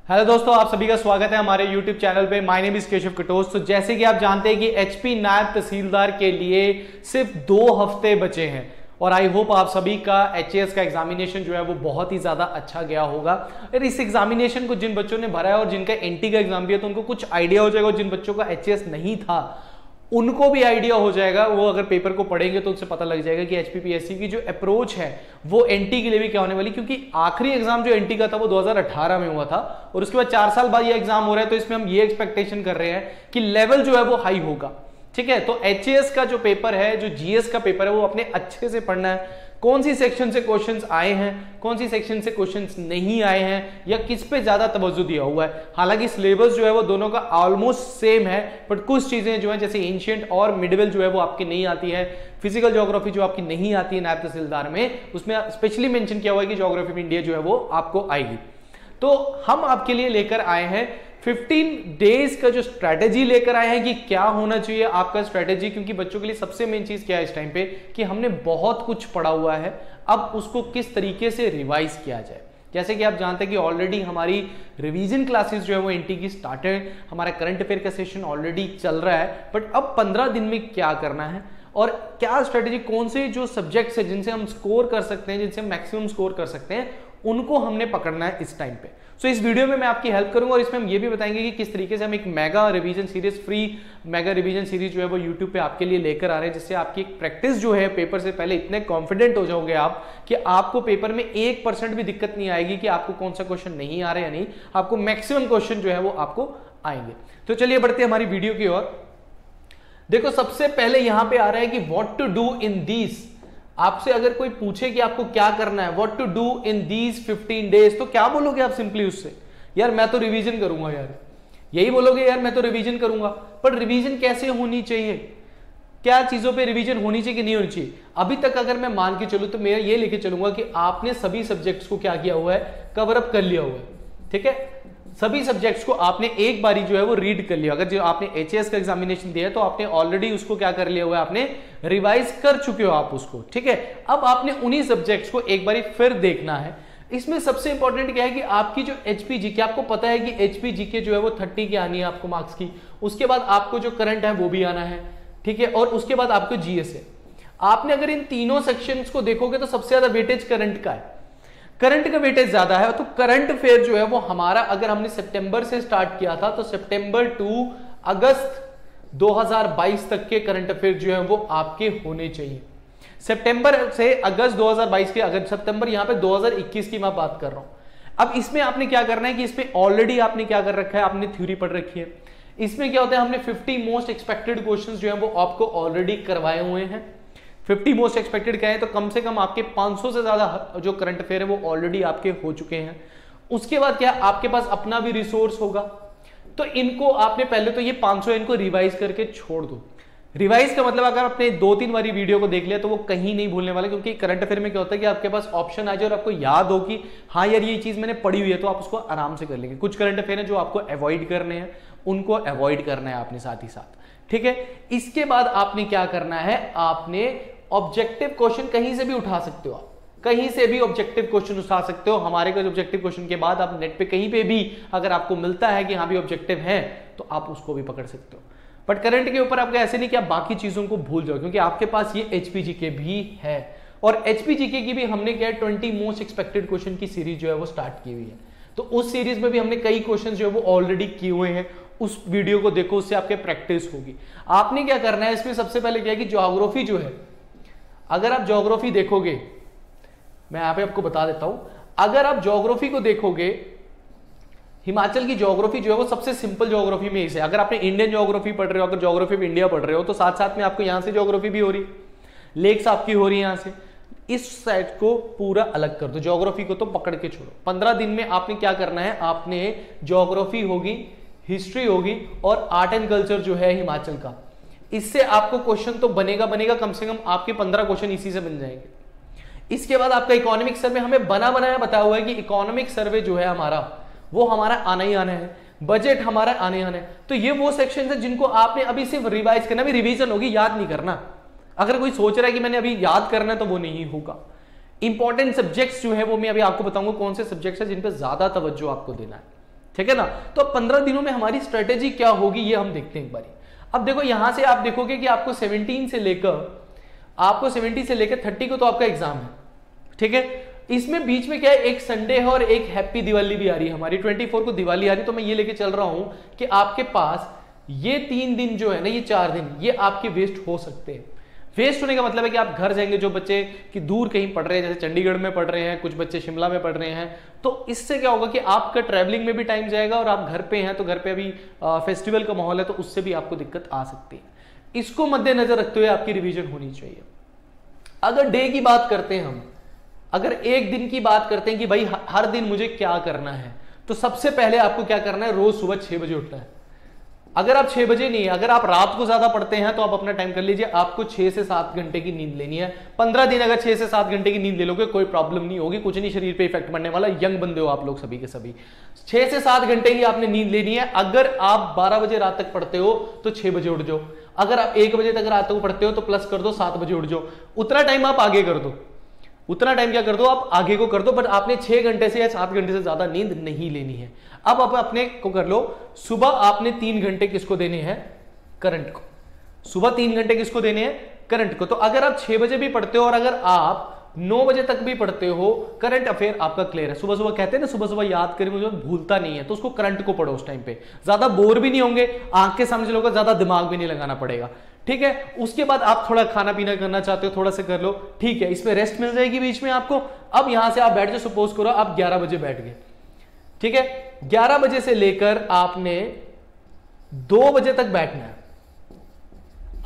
Hello दोस्तों, आप सभी का स्वागत है हमारे YouTube चैनल पे। My name is Keshav Katoch. तो जैसे कि आप जानते हैं कि एचपी नायब तहसीलदार के लिए सिर्फ 2 हफ्ते बचे हैं और आई होप आप सभी का एचएएस का एग्जामिनेशन जो है वो बहुत ही ज्यादा अच्छा गया होगा। और इस एग्जामिनेशन को जिन बच्चों ने भरा है और जिनका एनटी का एग्जाम भी है तो उनको कुछ आइडिया हो जाएगा, और जिन बच्चों का एचएएस नहीं था उनको भी आइडिया हो जाएगा। वो अगर पेपर को पढ़ेंगे तो उनसे पता लग जाएगा कि एचपीपीएससी की जो अप्रोच है वो एनटी के लिए भी क्या होने वाली, क्योंकि आखिरी एग्जाम जो एनटी का था वो 2018 में हुआ था और उसके बाद 4 साल बाद ये एग्जाम हो रहा है। तो इसमें हम ये एक्सपेक्टेशन कर रहे हैं कि लेवल जो है वो हाई होगा। ठीक है, तो एचएएस का जो पेपर है, जो जीएस का पेपर है, वो अपने अच्छे से पढ़ना है। कौन सी सेक्शन से क्वेश्चंस आए हैं, कौन सी सेक्शन से क्वेश्चंस नहीं आए हैं, या किस पे ज्यादा तवज्जो दिया हुआ है। हालांकि सिलेबस जो है वो दोनों का ऑलमोस्ट सेम है, बट कुछ चीजें जो है जैसे एंशिएंट और मिडिवल जो है वो आपकी नहीं आती है। फिजिकल ज्योग्राफी जो आपकी नहीं आती है नायब तहसीलदार में, उसमें स्पेशली मेंशन किया हुआ है कि ज्योग्राफी ऑफ इंडिया जो है वो आपको आएगी। तो हम आपके लिए लेकर आए हैं 15 डेज का जो स्ट्रैटेजी लेकर आए हैं कि क्या होना चाहिए आपका स्ट्रैटेजी, क्योंकि बच्चों के लिए सबसे मेन चीज क्या है इस टाइम पे कि हमने बहुत कुछ पढ़ा हुआ है, अब उसको किस तरीके से रिवाइज किया जाए। जैसे कि आप जानते हैं कि ऑलरेडी हमारी रिवीजन क्लासेस जो है वो एनटी की स्टार्टेड, हमारा करंट अफेयर का सेशन ऑलरेडी चल रहा है, बट अब 15 दिन में क्या करना है और क्या स्ट्रेटेजी, कौन से जो सब्जेक्ट्स है जिनसे हम स्कोर कर सकते हैं, जिनसे हम मैक्सिमम स्कोर कर सकते हैं, उनको हमने पकड़ना है इस टाइम पे। सो इस वीडियो में मैं आपकी हेल्प करूंगा और इसमें हम ये भी बताएंगे कि किस तरीके से हम एक mega revision series, free mega revision series जो है वो यूट्यूब पे आपके लिए लेकर आ रहे हैं, जिससे आपकी एक प्रैक्टिस जो है पेपर से पहले इतने कॉन्फिडेंट हो जाओगे आप कि आपको पेपर में 1% भी दिक्कत नहीं आएगी कि आपको कौन सा क्वेश्चन नहीं आ रहा है या नहीं, आपको मैक्सिमम क्वेश्चन जो है वो आपको आएंगे। तो चलिए बढ़ते हैं हमारी वीडियो की ओर। देखो, सबसे पहले यहां पे आ रहा है कि what to do in these. आपसे अगर कोई पूछे कि आपको क्या करना है, what to do in these 15 days, तो क्या बोलोगे आप सिंपली उससे? यार मैं तो रिवीजन करूंगा। यार यही बोलोगे, यार मैं तो रिवीजन करूंगा। पर रिवीजन कैसे होनी चाहिए, क्या चीजों पे रिवीजन होनी चाहिए कि नहीं होनी चाहिए? अभी तक अगर मैं मान के चलूं तो मैं ये लेके चलूंगा कि आपने सभी सब्जेक्ट्स को क्या किया हुआ है, कवर अप कर लिया हुआ है। ठीक है, सभी सब्जेक्ट्स को आपने एक बारी जो है वो रीड कर लिया। अगर जो आपने एचएएस का एग्जामिनेशन दिया है तो आपने ऑलरेडी उसको क्या कर लिया हुआ है, आपने रिवाइज कर चुके हो आप उसको। ठीक है, अब आपने उन्हीं सब्जेक्ट्स को एक बारी फिर देखना है। इसमें सबसे इंपॉर्टेंट क्या है कि आपकी जो एचपीजीके, आपको पता है कि एचपीजीके जो है वो 30 की आनी है आपको मार्क्स की। उसके बाद आपको जो करंट है वो भी आना है। ठीक है, और उसके बाद आपको जीएस है। आपने अगर इन तीनों सेक्शंस को देखोगे तो सबसे ज्यादा वेटेज करंट का है, करंट का वेटेज ज्यादा है। तो करंट अफेयर जो है वो हमारा, अगर हमने सितंबर से स्टार्ट किया था तो सितंबर टू अगस्त 2022 तक के करंट अफेयर जो है वो आपके होने चाहिए। सितंबर से अगस्त 2022 के, अगर सितंबर यहां पे 2021 की मैं बात कर रहा हूं। अब इसमें आपने क्या करना है कि इसमें ऑलरेडी आपने क्या कर रखा है, आपने थ्योरी पढ़ रखी है। इसमें क्या होता है, हमने 50 मोस्ट एक्सपेक्टेड क्वेश्चंस जो है वो आपको ऑलरेडी करवाए हुए हैं। 50 मोस्ट एक्सपेक्टेड कहें तो कम से कम आपके 500 से ज्यादा जो करंट अफेयर है वो ऑलरेडी आपके हो चुके हैं। उसके बाद क्या, आपके पास अपना भी रिसोर्स होगा, तो इनको आपने पहले तो ये 500 इनको रिवाइज करके छोड़ दो। रिवाइज का मतलब अगर आपने 2-3 बारी वीडियो को देख लिया तो वो कहीं नहीं भूलने वाला, क्योंकि करंट अफेयर में क्या होता है कि आपके पास ऑप्शन आ जाए और आपको याद हो कि हाँ यार ये चीज मैंने पढ़ी हुई है, तो आप उसको आराम से कर लेंगे। कुछ करंट अफेयर है जो आपको अवॉइड करने हैं, उनको अवॉइड करना है आपने साथ ही साथ। ठीक है, इसके बाद आपने क्या करना है, आपने ऑब्जेक्टिव क्वेश्चन कहीं से भी उठा सकते हो। आप कहीं से भी ऑब्जेक्टिव क्वेश्चन उठा सकते हो। हमारे का ऑब्जेक्टिव क्वेश्चन के बाद आप नेट पे कहीं पे भी अगर आपको मिलता है कि हाँ भी ऑब्जेक्टिव है तो आप उसको भी पकड़ सकते हो। बट करंट के ऊपर आपको ऐसे नहीं कि आप बाकी चीजों को भूल जाओ, क्योंकि आपके पास ये एचपीजीके भी है और एचपीजीके की भी हमने क्या 20 मोस्ट एक्सपेक्टेड क्वेश्चन की सीरीज जो है वो स्टार्ट की हुई है। तो उस सीरीज में भी हमने कई क्वेश्चन जो है वो ऑलरेडी किए हुए हैं। उस वीडियो को देखो, उससे आपके प्रैक्टिस होगी। आपने क्या करना है इसमें, सबसे पहले क्या है कि ज्योग्राफी जो है, अगर आप ज्योग्राफी देखोगे, मैं यहां पे आपको बता देता हूं, अगर आप ज्योग्राफी को देखोगे, हिमाचल की ज्योग्राफी जो है वो सबसे सिंपल ज्योग्राफी में से। अगर आपने इंडियन ज्योग्राफी पढ़ रहे हो, अगर ज्योग्राफी ऑफ इंडिया पढ़ रहे हो तो साथ साथ में आपको यहां से ज्योग्राफी भी हो रही, लेक्स आपकी हो रही है यहां से। इस साइड को पूरा अलग कर दो, ज्योग्राफी को तो पकड़ के छोड़ो। 15 दिन में आपने क्या करना है, आपने ज्योग्राफी होगी, हिस्ट्री होगी और आर्ट एंड कल्चर जो है हिमाचल का, इससे आपको क्वेश्चन तो बनेगा कम से कम आपके 15 क्वेश्चन इसी से बन जाएंगे। इसके बाद आपका इकोनॉमिक सर्वे, हमें बना बनाया बताया हुआ है कि इकोनॉमिक सर्वे जो है हमारा वो हमारा आना ही आना है, बजट हमारा आने आना है। तो ये वो सेक्शन है जिनको आपने अभी सिर्फ रिवाइज करना, भी रिवीजन होगी, याद नहीं करना। अगर कोई सोच रहा है कि मैंने अभी याद करना है तो वो नहीं होगा। इंपॉर्टेंट सब्जेक्ट्स जो है वो मैं अभी आपको बताऊंगा कौन से सब्जेक्ट्स है जिन पे ज्यादा तवज्जो आपको देना है। ठीक है ना। तो 15 दिनों में हमारी स्ट्रेटेजी क्या होगी ये हम देखते हैं एक बारी। अब देखो यहां से आप देखोगे कि आपको 17 से लेकर 30 को तो आपका एग्जाम है, ठीक है। इसमें बीच में क्या है, एक संडे है और एक हैप्पी दिवाली भी आ रही है हमारी, 24 को दिवाली आ रही है। तो मैं ये लेके चल रहा हूं कि आपके पास ये 3 दिन जो है ना, ये 4 दिन ये आपके वेस्ट हो सकते हैं। वेस्ट होने का मतलब है कि आप घर जाएंगे, जो बच्चे कि दूर कहीं पढ़ रहे हैं, जैसे चंडीगढ़ में पढ़ रहे हैं, कुछ बच्चे शिमला में पढ़ रहे हैं, तो इससे क्या होगा कि आपका ट्रैवलिंग में भी टाइम जाएगा और आप घर पे हैं तो घर पे अभी फेस्टिवल का माहौल है, तो उससे भी आपको दिक्कत आ सकती है। इसको मद्देनजर रखते हुए आपकी रिवीजन होनी चाहिए। अगर डे की बात करते हैं हम, अगर एक दिन की बात करते हैं कि भाई हर दिन मुझे क्या करना है, तो सबसे पहले आपको क्या करना है, रोज सुबह 6 बजे उठना है। अगर आप 6 बजे नहीं, अगर आप रात को ज्यादा पढ़ते हैं तो आप अपना टाइम कर लीजिए, आपको 6 से 7 घंटे की नींद लेनी है। 15 दिन अगर 6 से 7 घंटे की नींद ले लोगे कोई प्रॉब्लम नहीं होगी, कुछ नहीं शरीर पे इफेक्ट पड़ने वाला। यंग बंदे हो आप लोग सभी के सभी, 6 से 7 घंटे ही आपने नींद लेनी है। अगर आप 12 बजे रात तक पढ़ते हो तो 6 बजे उठ जाओ। अगर आप 1 बजे तक रात को पढ़ते हो तो प्लस कर दो, 7 बजे उठ जाओ। उतना टाइम आप आगे कर दो, उतना टाइम क्या कर दो, आप आगे को कर दो, बट आपने 6 घंटे से या 7 घंटे से ज्यादा नींद नहीं लेनी है। अब आप अपने को कर लो, सुबह आपने 3 घंटे किसको देने हैं, करंट को। सुबह 3 घंटे किसको देने हैं, करंट को। तो अगर आप 6 बजे भी पढ़ते हो और अगर आप 9 बजे तक भी पढ़ते हो, करंट अफेयर आपका क्लियर है। सुबह सुबह कहते हैं ना, सुबह सुबह याद करें मुझे भूलता नहीं है, तो उसको करंट को पढ़ो। उस टाइम पे ज्यादा बोर भी नहीं होंगे, आंख के सामने चलोगे, ज्यादा दिमाग भी नहीं लगाना पड़ेगा, ठीक है। उसके बाद आप थोड़ा खाना पीना करना चाहते हो, थोड़ा सा कर लो, ठीक है। इसमें रेस्ट मिल जाएगी बीच में आपको। अब यहां से आप बैठ जाओ, सपोज करो आप 11 बजे बैठ गए, ठीक है। 11 बजे से लेकर आपने 2 बजे तक बैठना है।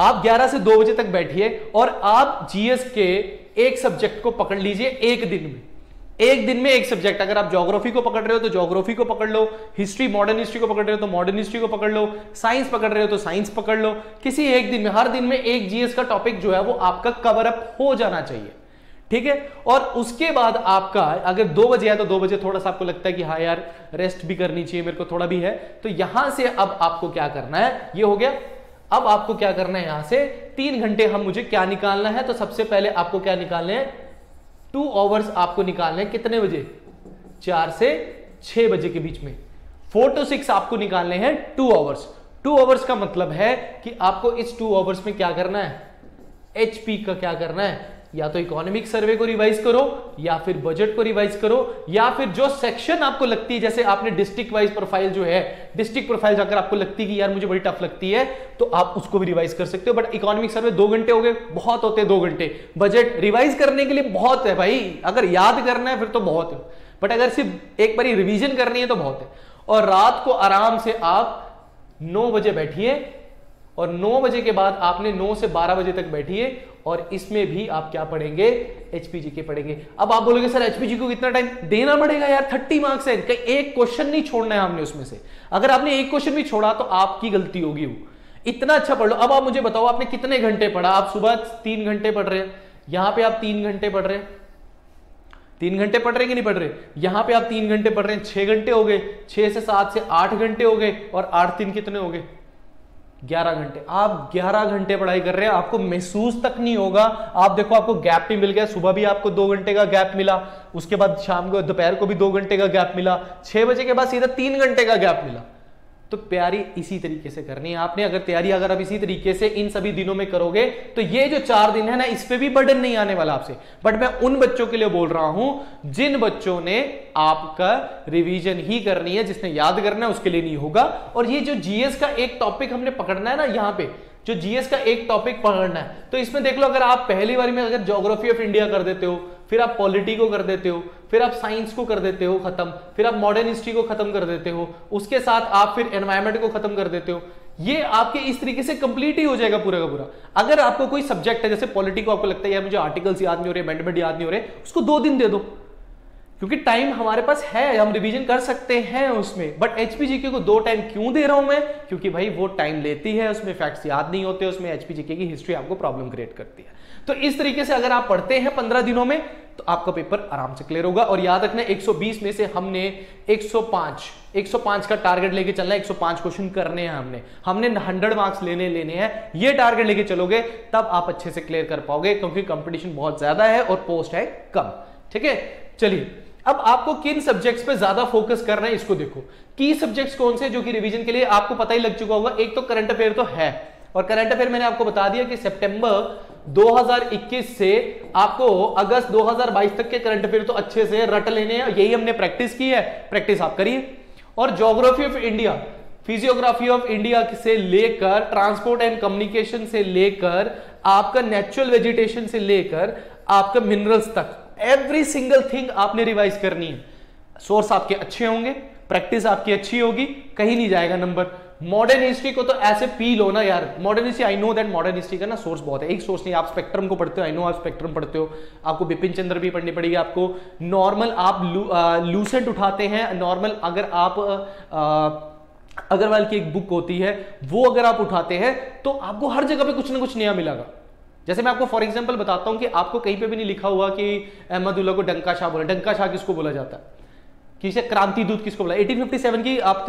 आप 11 से 2 बजे तक बैठिए और आप जीएस के एक सब्जेक्ट को पकड़ लीजिए एक दिन में। एक दिन में एक सब्जेक्ट, अगर आप ज्योग्राफी को पकड़ रहे हो तो ज्योग्राफी को पकड़ लो, हिस्ट्री मॉडर्न हिस्ट्री को पकड़ रहे हो तो मॉडर्न हिस्ट्री को पकड़ लो, साइंस पकड़ रहे हो तो साइंस पकड़ लो। किसी एक दिन में, हर दिन में एक जीएस का टॉपिक जो है वो आपका कवर अप हो जाना चाहिए, ठीक है। और उसके बाद आपका अगर 2 बजे है तो 2 बजे थोड़ा सा आपको लगता है कि हाँ यार रेस्ट भी करनी चाहिए मेरे को, थोड़ा भी है, तो यहां से अब आपको क्या करना है, ये हो गया। अब आपको क्या करना है, यहां से 3 घंटे हम मुझे क्या निकालना है, तो सबसे पहले आपको क्या निकालने हैं, 2 आवर्स आपको निकालने हैं। कितने बजे, 4 से 6 बजे के बीच में। 4 to 6 आपको निकालने हैं 2 आवर्स। 2 आवर्स का मतलब है कि आपको इस 2 आवर्स में क्या करना है, एचपी का क्या करना है, या तो इकोनॉमिक सर्वे को रिवाइज करो, या फिर बजट को रिवाइज करो, या फिर जो सेक्शन आपको लगती है, जैसे आपने डिस्ट्रिक्ट वाइज प्रोफाइल जो है, डिस्ट्रिक्ट प्रोफाइल अगर आपको लगती है कि यार मुझे बड़ी टफ लगती है, तो आप उसको भी रिवाइज कर सकते हो। बट इकोनॉमिक सर्वे 2 घंटे हो गए, बहुत होते हैं 2 घंटे। बजट रिवाइज करने के लिए बहुत है भाई, अगर याद करना है फिर तो बहुत है, बट अगर सिर्फ एक बार रिवीजन करनी है तो बहुत है। और रात को आराम से आप 9 बजे बैठिए, और 9 बजे के बाद आपने 9 से 12 बजे तक बैठिए, और इसमें भी आप क्या पढ़ेंगे, एचपीजी के पढ़ेंगे। अब आप बोलोगे सर एचपीजी को कितना टाइम देना पड़ेगा यार, 30 मार्क्स है, कहीं एक क्वेश्चन नहीं छोड़ना है हमने उसमें से। अगर आपने एक क्वेश्चन भी छोड़ा तो आपकी गलती होगी। वो इतना अच्छा पढ़ लो। अब आप मुझे बताओ आपने कितने घंटे पढ़ा, आप सुबह 3 घंटे पढ़ रहे हैं, यहां पे आप 3 घंटे पढ़ रहे हैं, 3 घंटे पढ़ रहे कि नहीं पढ़ रहे, यहां पे आप 3 घंटे पढ़ रहे हैं, 6 घंटे हो गए, 6 से 7 से 8 घंटे हो गए, और 8 3 कितने हो गए, 11 घंटे। आप 11 घंटे पढ़ाई कर रहे हैं, आपको महसूस तक नहीं होगा। आप देखो आपको गैप भी मिल गया, सुबह भी आपको 2 घंटे का गैप मिला, उसके बाद शाम को दोपहर को भी 2 घंटे का गैप मिला, 6 बजे के बाद सीधा 3 घंटे का गैप मिला। तो तैयारी इसी तरीके से करनी है आपने। अगर आप इसी तरीके से इन सभी दिनों में करोगे तो ये जो 4 दिन है ना, इस पे भी बर्डन नहीं आने वाला आपसे। बट मैं उन बच्चों के लिए बोल रहा हूं जिन बच्चों ने आपका रिवीजन ही करनी है, जिसने याद करना है, उसके लिए नहीं होगा। और ये जो जीएस का एक टॉपिक हमने पकड़ना है ना, यहां पे जो जीएस का एक टॉपिक पकड़ना है, तो इसमें देख लो, अगर आप पहली बार में अगर ज्योग्राफी ऑफ इंडिया कर देते हो, फिर आप पॉलिटी को कर देते हो, फिर आप साइंस को कर देते हो खत्म, फिर आप मॉडर्न हिस्ट्री को खत्म कर देते हो, उसके साथ आप फिर एनवायरमेंट को खत्म कर देते हो, ये आपके इस तरीके से कंप्लीट ही हो जाएगा पूरा का पूरा। अगर आपको कोई सब्जेक्ट है, जैसे पॉलिटी को आपको लगता है यार मुझे आर्टिकल्स याद नहीं हो रहे, अमेंडमेंट याद नहीं हो रहे, उसको 2 दिन दे दो, क्योंकि टाइम हमारे पास है, हम रिवीजन कर सकते हैं उसमें। बट एचपीजीके को 2 टाइम क्यों दे रहा हूं मैं, क्योंकि भाई वो टाइम लेती है, उसमें फैक्ट्स याद नहीं होते, उसमें एचपीजीके की हिस्ट्री आपको प्रॉब्लम क्रिएट करती है। तो इस तरीके से अगर आप पढ़ते हैं 15 दिनों में तो आपका पेपर आराम से क्लियर होगा। और याद रखना 120 में से हमने 105 का टारगेट लेके चलना है, 105 क्वेश्चन करने हैं हमने 100 मार्क्स लेने हैं। ये टारगेट लेके चलोगे तब आप अच्छे से क्लियर कर पाओगे, क्योंकि कंपटीशन बहुत ज्यादा है और पोस्ट है कम। ठीक है, चलिए अब आपको किन सब्जेक्ट्स पे ज्यादा फोकस करना है इसको देखो। की सब्जेक्ट्स कौन से जो कि रिवीजन के लिए आपको पता ही लग चुका होगा। एक तो करंट अफेयर तो है, और करंट अफेयर मैंने आपको बता दिया कि सितंबर 2021 से आपको अगस्त 2022 तक के करंट अफेयर तो अच्छे से रट लेने हैं, यही हमने प्रैक्टिस की है, प्रैक्टिस आप करिए। और geography of India, physiography of India से लेकर ट्रांसपोर्ट एंड कम्युनिकेशन से लेकर आपका नेचुरल वेजिटेशन से लेकर आपका मिनरल्स तक एवरी सिंगल थिंग आपने रिवाइज करनी है। सोर्स आपके अच्छे होंगे, प्रैक्टिस आपकी अच्छी होगी, कहीं नहीं जाएगा नंबर। मॉडर्न हिस्ट्री को तो ऐसे पी लो ना यार। Modern history, I know that modern history का ना सोर्स बहुत है, एक सोर्स नहीं। आप स्पेक्ट्रम को पढ़ते हो, आई नो आप स्पेक्ट्रम पढ़ते हो, आपको बिपिन चंद्र भी पढ़नी पड़ेगी, आपको नॉर्मल आप लूसेंट उठाते हैं, नॉर्मल अगर आप अग्रवाल की एक बुक होती है वो अगर आप उठाते हैं तो आपको हर जगह पे कुछ ना कुछ नया मिलेगा। जैसे मैं आपको फॉर एग्जांपल बताता हूं कि आपको कहीं पे भी नहीं लिखा हुआ कि अहमदुल्ला को डंका शाह बोला। डंका शाह किसको बोला जाता है, किसे क्रांति दूत किसको बोला। 1857 की आप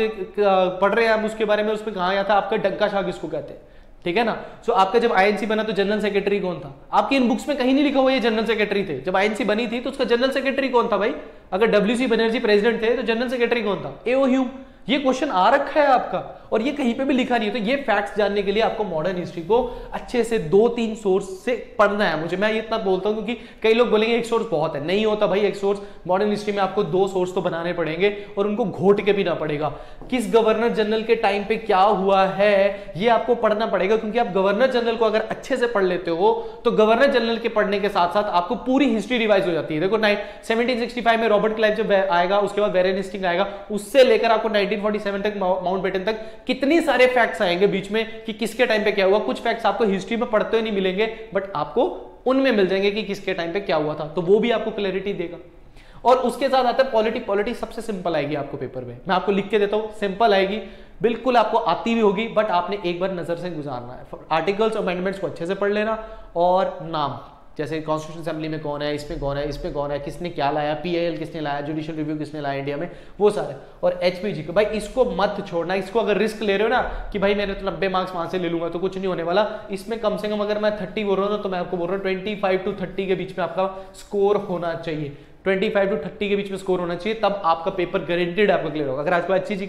पढ़ रहे हैं हम उसके बारे में, उसमें कहा गया था आपका डंका शाह किसको कहते हैं, ठीक है ना। सो आपका जब आईएनसी बना तो जनरल सेक्रेटरी कौन था, आपकी इन बुक्स में कहीं नहीं लिखा हुआ ये जनरल सेक्रेटरी थे। जब आईएनसी बनी थी तो उसका जनरल सेक्रेटरी कौन था भाई, अगर डब्ल्यूसी बनर्जी प्रेसिडेंट थे तो जनरल सेक्रेटरी कौन था, एओ ह्यूम। ये क्वेश्चन आ रखा है आपका और ये कहीं पे भी लिखा नहीं है। तो ये फैक्ट्स जानने के लिए आपको मॉडर्न हिस्ट्री को अच्छे से 2-3 सोर्स से पढ़ना है। मुझे मैं ये इतना बोलता हूं क्योंकि कई लोग बोलेंगे एक सोर्स बहुत है, नहीं होता भाई एक सोर्स। मॉडर्न हिस्ट्री में आपको 2 सोर्स तो बनाने पड़ेंगे और उनको घोट के पीना पड़ेगा। किस गवर्नर जनरल के टाइम पे क्या हुआ है ये आपको पढ़ना पड़ेगा, क्योंकि आप गवर्नर जनरल को अगर अच्छे से पढ़ लेते हो तो गवर्नर जनरल के पढ़ने के साथ साथ आपको पूरी हिस्ट्री रिवाइज हो जाती है। देखो 1765 में रॉबर्ट क्लाइव जब आएगा, उसके बाद वैरेन हेस्टिंग्स आएगा, उससे लेकर आपको 1947 तक माउंटबेटन तक कितनी सारे फैक्ट्स आएंगे बीच में कि किसके टाइम पे क्या हुआ। कुछ फैक्ट्स आपको हिस्ट्री में पढ़ते हुए नहीं मिलेंगे बट आपको उनमें मिल जाएंगे कि किसके टाइम पे क्या हुआ था, तो वो भी आपको क्लैरिटी देगा। और उसके साथ आता है पॉलिटी। पॉलिटी सबसे सिंपल आएगी आपको पेपर में, मैं आपको लिख के देता हूं, सिंपल आएगी, बिल्कुल आपको आती भी होगी बट आपने एक बार नजर से गुजारना है। आर्टिकल्स और अमेंडमेंट्स को अच्छे से पढ़ लेना, और नाम जैसे कॉन्स्टिट्यूशन असेंबली में कौन है, इसमें कौन है, इसमें कौन है, किसने क्या लाया, पीआईएल किसने लाया, जुडिशियल रिव्यू किसने लाया इंडिया में, वो सारे। और एचपीजी को भाई इसको मत छोड़ना। इसको अगर रिस्क ले रहे हो ना कि भाई मैंने तो 90 मार्क्स वहां से ले लूंगा तो कुछ नहीं होने वाला, इसमें कम से कम अगर मैं 30 बोल रहा हूँ तो मैं आपको बोल रहा हूँ 25 to 30 के बीच में आपका स्कोर होना चाहिए। 25 to 30 के बीच में स्कोर होना चाहिए, तब आपका पेपर गारंटेड आपका क्लियर होगा। अगर आपको एचपीजी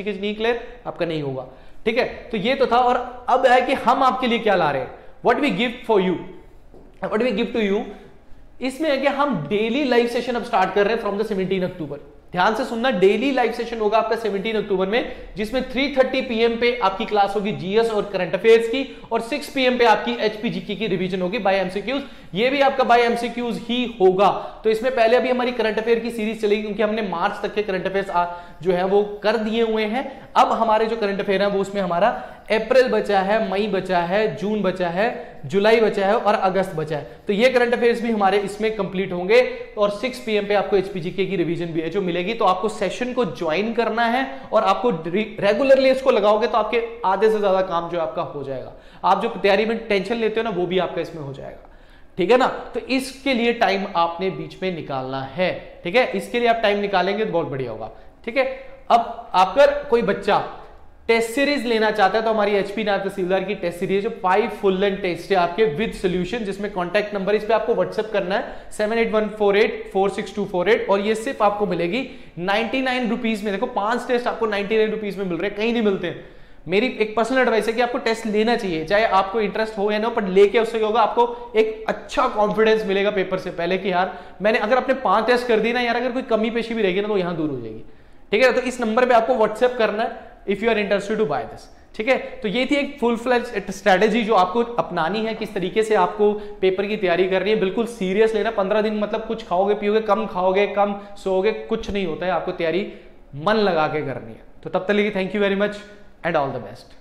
के नहीं क्लियर, आपका नहीं होगा, ठीक है। तो ये तो था। और अब है कि हम आपके लिए क्या ला रहे हैं, what we give for you, what we give to you. इसमें है कि हम डेली लाइव सेशन अब स्टार्ट कर रहे हैं फ्रॉम द 17 अक्टूबर। ध्यान से सुनना, डेली लाइव सेशन होगा आपका 17 अक्टूबर में, जिसमें 3:30 PM पे आपकी क्लास होगी जीएस और करंट अफेयर्स की, और 6 PM पे आपकी एचपीजीके की रिवीजन होगी बाय एमसीक्यूज। ये भी आपका बाय एमसीक्यूज ही होगा। तो इसमें पहले अभी हमारी करंट अफेयर की सीरीज चलेगी, क्योंकि हमने मार्च तक के करंट अफेयर्स जो है वो कर दिए हुए हैं। अब हमारे जो करंट अफेयर है वो उसमें हमारा अप्रैल बचा है, मई बचा है, जून बचा है, जुलाई बचा है और अगस्त बचा है। तो ये करंट अफेयर्स भी हमारे इसमें कंप्लीट होंगे, और 6 PM पे आपको एचपीजीके की रिवीजन भी है जो मिलेगी। तो आपको सेशन को ज्वाइन करना है और आपको रेगुलरली इसको लगाओगे तो आपके आधे से ज्यादा काम जो आपका हो जाएगा। आप जो तैयारी में टेंशन लेते हो ना वो भी आपका इसमें हो जाएगा, ठीक है ना। तो इसके लिए टाइम आपने बीच में निकालना है, ठीक है। इसके लिए आप टाइम निकालेंगे तो बहुत बढ़िया होगा, ठीक है। अब अगर कोई बच्चा टेस्ट सीरीज लेना चाहता है तो हमारी एचपी नायब तहसीलदार की टेस्ट सीरीज जो 5 फुल लेंथ टेस्ट है आपके विद सॉल्यूशन, जिसमें कॉन्टैक्ट नंबर इस पे आपको व्हाट्सएप करना है 7814846248, और ये सिर्फ आपको मिलेगी 99 रुपीज में। देखो 5 टेस्ट आपको 99 रुपीज में मिल रहे हैं, कहीं नहीं मिलते हैं। मेरी एक पर्सनल एडवाइस है कि आपको टेस्ट लेना चाहिए, चाहे आपको इंटरेस्ट हो या ना, पर लेके उससे होगा आपको एक अच्छा कॉन्फिडेंस मिलेगा पेपर से पहले कि यार मैंने अगर अपने 5 टेस्ट कर दी ना यार, अगर कोई कमी पेशी भी रहेगी ना तो यहां दूर हो जाएगी, ठीक है। तो इस नंबर पे आपको व्हाट्सएप करना है if you are interested to buy this, ठीक है। तो ये थी एक फुल फ्लेज्ड स्ट्रेटेजी जो आपको अपनानी है, किस तरीके से आपको पेपर की तैयारी करनी है। बिल्कुल सीरियस लेना। 15 दिन मतलब कुछ खाओगे पियोगे, कम खाओगे, कम सोओगे, कुछ नहीं होता है। आपको तैयारी मन लगा के करनी है। तो तब तक के लिए thank you very much and all the best.